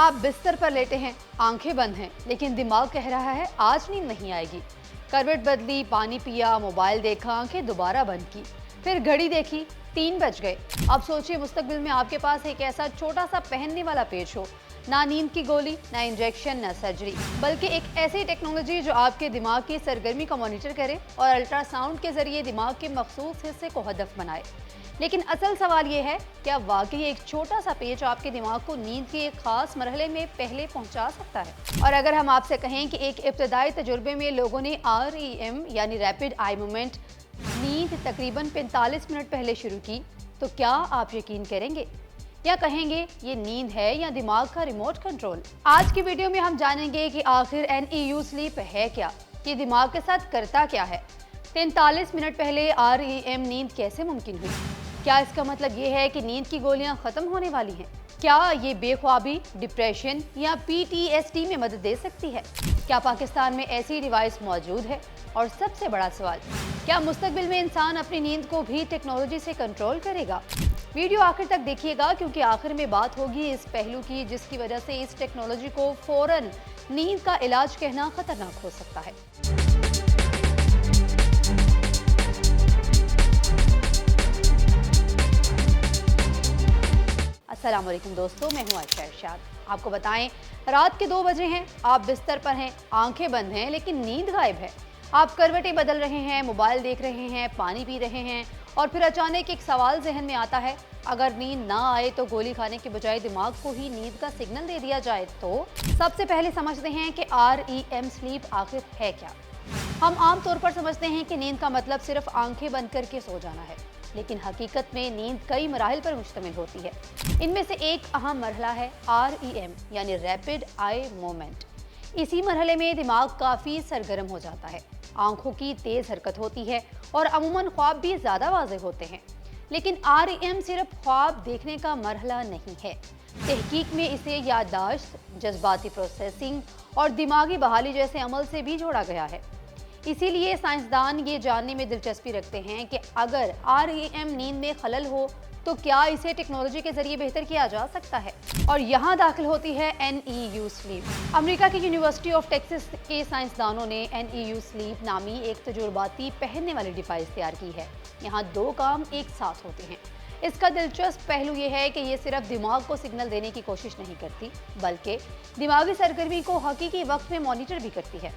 आप बिस्तर पर लेटे हैं, आंखें बंद हैं, लेकिन दिमाग कह रहा है आज नींद नहीं आएगी। करवट बदली, पानी पिया, मोबाइल देखा, आंखें दोबारा बंद की, फिर घड़ी देखी, 3 बज गए। अब सोचिए मुस्तकबिल में आपके पास एक ऐसा छोटा सा पहनने वाला पेच हो, ना नींद की गोली, ना इंजेक्शन, ना सर्जरी, बल्कि एक ऐसी टेक्नोलॉजी जो आपके दिमाग की सरगर्मी को मॉनिटर करे और अल्ट्रासाउंड के जरिए दिमाग के मखसूस हिस्से को हदफ बनाए। लेकिन असल सवाल ये है, क्या वाकई एक छोटा सा पेच आपके दिमाग को नींद के एक खास मरहले में पहले पहुंचा सकता है? और अगर हम आपसे कहें कि एक इब्तदाई तजुर्बे में लोगों ने REM यानी रैपिड आई मूवमेंट नींद तकरीबन 45 मिनट पहले शुरू की, तो क्या आप यकीन करेंगे या कहेंगे ये नींद है या दिमाग का रिमोट कंट्रोल? आज की वीडियो में हम जानेंगे कि आखिर NEU स्लीप है क्या, ये दिमाग के साथ करता क्या है, 43 मिनट पहले REM नींद कैसे मुमकिन हुई, क्या इसका मतलब ये है कि नींद की गोलियां खत्म होने वाली हैं, क्या ये बेख्वाबी, डिप्रेशन या PTSD में मदद दे सकती है, क्या पाकिस्तान में ऐसी डिवाइस मौजूद है, और सबसे बड़ा सवाल, क्या मुस्तकबिल में इंसान अपनी नींद को भी टेक्नोलॉजी से कंट्रोल करेगा? वीडियो आखिर तक देखिएगा, क्योंकि आखिर में बात होगी इस पहलू की जिसकी वजह से इस टेक्नोलॉजी को फौरन नींद का इलाज कहना खतरनाक हो सकता है। अस्सलाम वालेकुम दोस्तों, मैं हूं आयशा इरशाद। आपको बताएं, रात के 2 बजे हैं, आप बिस्तर पर हैं, आंखें बंद हैं, लेकिन नींद गायब है। आप करवटें बदल रहे हैं, मोबाइल देख रहे हैं, पानी पी रहे हैं, और फिर अचानक एक सवाल जहन में आता है, अगर नींद ना आए तो गोली खाने के बजाय दिमाग को ही नींद का सिग्नल दे दिया जाए तो? सबसे पहले समझते हैं कि REM स्लीप आखिर है क्या। हम आम तौर पर समझते हैं कि नींद का मतलब सिर्फ आंखें बंद करके सो जाना है, लेकिन हकीकत में नींद कई मराहिल पर मुश्तमिल होती है। इनमें से एक अहम मरहला है REM यानी रैपिड आई मूवमेंट। इसी मरहले में दिमाग काफ़ी सरगर्म हो जाता है, आंखों की तेज़ हरकत होती है और अमूमन ख्वाब भी ज़्यादा वाज़ेह होते हैं। लेकिन REM सिर्फ ख्वाब देखने का मरहला नहीं है। तहकीक में इसे याददाश्त, जज्बाती प्रोसेसिंग और दिमागी बहाली जैसे अमल से भी जोड़ा गया है। इसीलिए साइंसदान ये जानने में दिलचस्पी रखते हैं कि अगर REM नींद में खलल हो तो क्या इसे टेक्नोलॉजी के जरिए बेहतर किया जा सकता है। और यहाँ दाखिल होती है NEU स्लीप। अमेरिका की यूनिवर्सिटी ऑफ टेक्सास के साइंसदानों ने NEU स्लीप नामी एक तजुर्बाती पहनने वाली डिवाइस तैयार की है। यहाँ 2 काम एक साथ होते हैं। इसका दिलचस्प पहलू ये है कि ये सिर्फ दिमाग को सिग्नल देने की कोशिश नहीं करती, बल्कि दिमागी सरगर्मी को हकीकी वक्त में मॉनिटर भी करती है।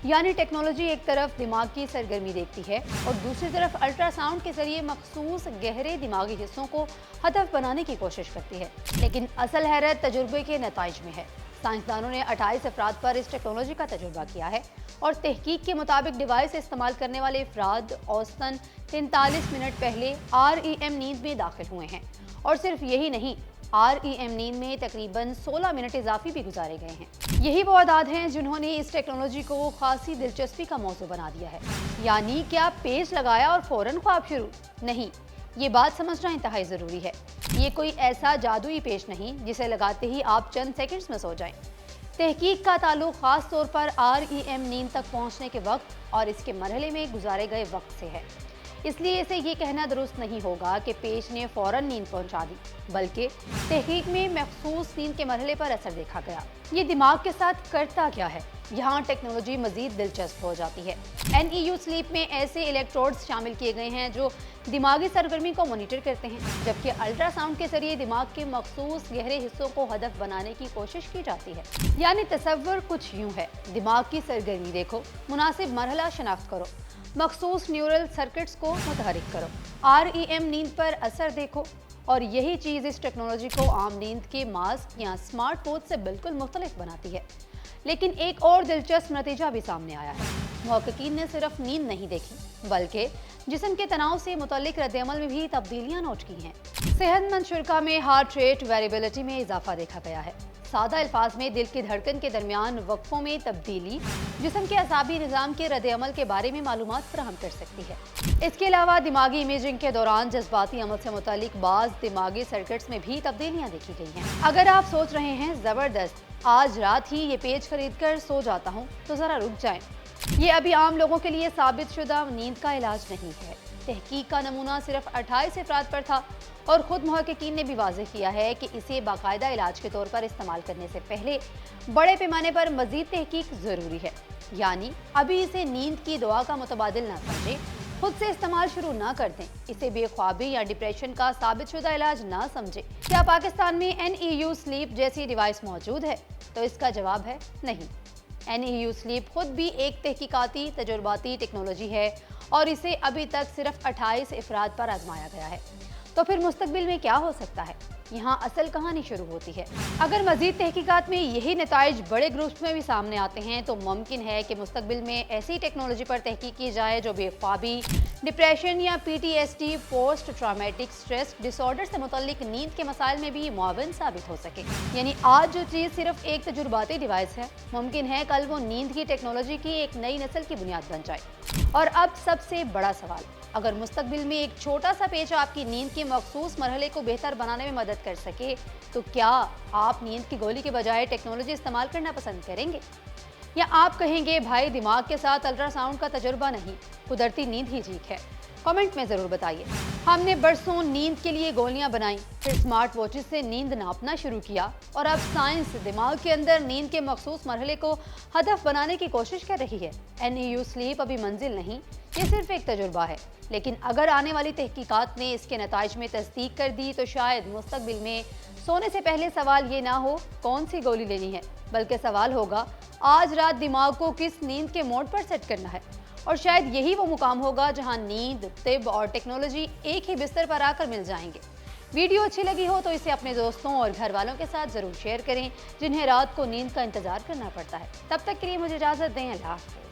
यानी टेक्नोलॉजी एक तरफ दिमाग की सरगर्मी देखती है और दूसरी तरफ अल्ट्रासाउंड के जरिए मखसूस गहरे दिमागी हिस्सों को हदफ बनाने की कोशिश करती है। लेकिन असल हैरत तजुर्बे के नताइज में है। साइंसदानों ने 28 अफराद पर इस टेक्नोलॉजी का तजुर्बा किया है और तहकीक के मुताबिक डिवाइस इस्तेमाल करने वाले अफराद औसतन 43 मिनट पहले REM नींद में दाखिल हुए हैं। और सिर्फ यही नहीं, REM नींद में तकरीबन 16 मिनट इजाफी भी गुजारे गए हैं। यही वो आदाद हैं जिन्होंने इस टेक्नोलॉजी को खासी दिलचस्पी का मौजू बना दिया है। यानी क्या पेच लगाया और फौरन ख्वाब शुरू? नहीं, ये बात समझना इंतहाई ज़रूरी है। ये कोई ऐसा जादुई पेच नहीं जिसे लगाते ही आप चंद सेकंड्स में सो जाएं। तहकीक का ताल्लुक खास तौर पर REM नींद तक पहुंचने के वक्त और इसके मरहले में गुजारे गए वक्त से है। इसलिए इसे ये कहना दुरुस्त नहीं होगा कि पेच ने फौरन नींद पहुंचा दी, बल्कि तहकीक में मखसूस नींद के मरहले पर असर देखा गया। ये दिमाग के साथ करता क्या है, यहाँ टेक्नोलॉजी मजीद दिलचस्प हो जाती है। NEU स्लीप में ऐसे इलेक्ट्रोड्स शामिल किए गए हैं जो दिमागी सरगर्मी को मॉनिटर करते हैं, जबकि अल्ट्रासाउंड के जरिए दिमाग के मखसूस गहरे हिस्सों को हदफ बनाने की कोशिश की जाती है। यानी तसव्वुर कुछ यूँ है, दिमाग की सरगर्मी देखो, मुनासिब मरहला शनाख्त करो, मखसूस न्यूरल सर्किट्स को मुतहरिक करो, REM नींद पर असर देखो, और यही चीज़ इस टेक्नोलॉजी को आम नींद के मास्क या स्मार्ट वॉच से बिल्कुल मुख्तलिफ बनाती है। लेकिन एक और दिलचस्प नतीजा भी सामने आया है। मुहक्किकीन ने सिर्फ नींद नहीं देखी, बल्कि जिस्म के तनाव से मुतल्लिक रद्द-ए-अमल में भी तब्दीलियां नोट की हैं। सेहतमंद शुरा में हार्ट रेट वेरिएबिलिटी में इजाफा देखा गया है। सादा अल्फाज में दिल की धड़कन के दरमियान वक्फों में तब्दीली जिस्म के असाबी निज़ाम के रद्द-ए-अमल के बारे में मालूमात फराहम कर सकती है। इसके अलावा दिमागी इमेजिंग के दौरान जज्बाती अमल से मुतालिक बाज़ दिमागी सर्किट्स में भी तब्दीलियां देखी गई हैं। अगर आप सोच रहे हैं ज़बरदस्त, आज रात ही ये पेज खरीद कर सो जाता हूँ, तो ज़रा रुक जाएं। ये अभी आम लोगों के लिए साबित शुदा नींद का इलाज नहीं है। तहकीक का नमूना सिर्फ 28 अफराद पर था और खुद मुहक्किकीन ने भी वाज़ेह किया है कि इसे बाकायदा इलाज के तौर पर इस्तेमाल करने से पहले बड़े पैमाने पर मज़ीद तहकीक ज़रूरी है। यानी अभी इसे नींद की दवा का मुतबादिल ना समझें, खुद से इस्तेमाल शुरू ना कर दें, इसे बेख्वाबी या डिप्रेशन का साबितशुदा इलाज ना समझें। क्या पाकिस्तान में NEU स्लीप जैसी डिवाइस मौजूद है? तो इसका जवाब है नहीं। NEU स्लीप खुद भी एक तहकीकाती तजुर्बाती टेक्नोलॉजी है और इसे अभी तक सिर्फ 28 अफराद पर आजमाया गया है। तो फिर मुस्तकबिल में क्या हो सकता है? यहाँ असल कहानी शुरू होती है। अगर मजीद तहकीकात में यही नताइज बड़े ग्रुप्स में भी सामने आते हैं तो मुमकिन है कि मुस्तकबिल में ऐसी टेक्नोलॉजी पर तहकीक की जाए जो बेख्वाबी, डिप्रेशन या PTSD post traumatic stress disorder से मुतल्लिक नींद के मसाइल में भी मुआविन साबित हो सके। यानी आज जो चीज़ सिर्फ एक तजुर्बाती डिवाइस है, मुमकिन है कल वो नींद की टेक्नोलॉजी की एक नई नस्ल की बुनियाद बन जाए। और अब सबसे बड़ा सवाल, अगर मुस्तकबिल में एक छोटा सा पेच आपकी नींद के मखसूस मरहले को बेहतर बनाने में मदद कर सके तो क्या आप नींद की गोली के बजाय टेक्नोलॉजी इस्तेमाल करना पसंद करेंगे? या आप कहेंगे भाई दिमाग के साथ अल्ट्रासाउंड का तजुर्बा नहीं, कुदरती नींद ही ठीक है? कमेंट में ज़रूर बताइए। हमने बरसों नींद के लिए गोलियां बनाई, फिर स्मार्ट वॉचेस से नींद नापना शुरू किया और अब साइंस दिमाग के अंदर नींद के मखसूस मरहले को हदफ बनाने की कोशिश कर रही है। NEU स्लीप अभी मंजिल नहीं, ये सिर्फ एक तजुर्बा है, लेकिन अगर आने वाली तहकीकात ने इसके नताइज में तस्दीक कर दी तो शायद मुस्तकबिल में सोने से पहले सवाल ये ना हो कौन सी गोली लेनी है, बल्कि सवाल होगा आज रात दिमाग को किस नींद के मोड पर सेट करना है। और शायद यही वो मुकाम होगा जहां नींद, तिब और टेक्नोलॉजी एक ही बिस्तर पर आकर मिल जाएंगे। वीडियो अच्छी लगी हो तो इसे अपने दोस्तों और घर वालों के साथ ज़रूर शेयर करें जिन्हें रात को नींद का इंतज़ार करना पड़ता है। तब तक के लिए मुझे इजाज़त दें। अल्लाह हाफ़िज़।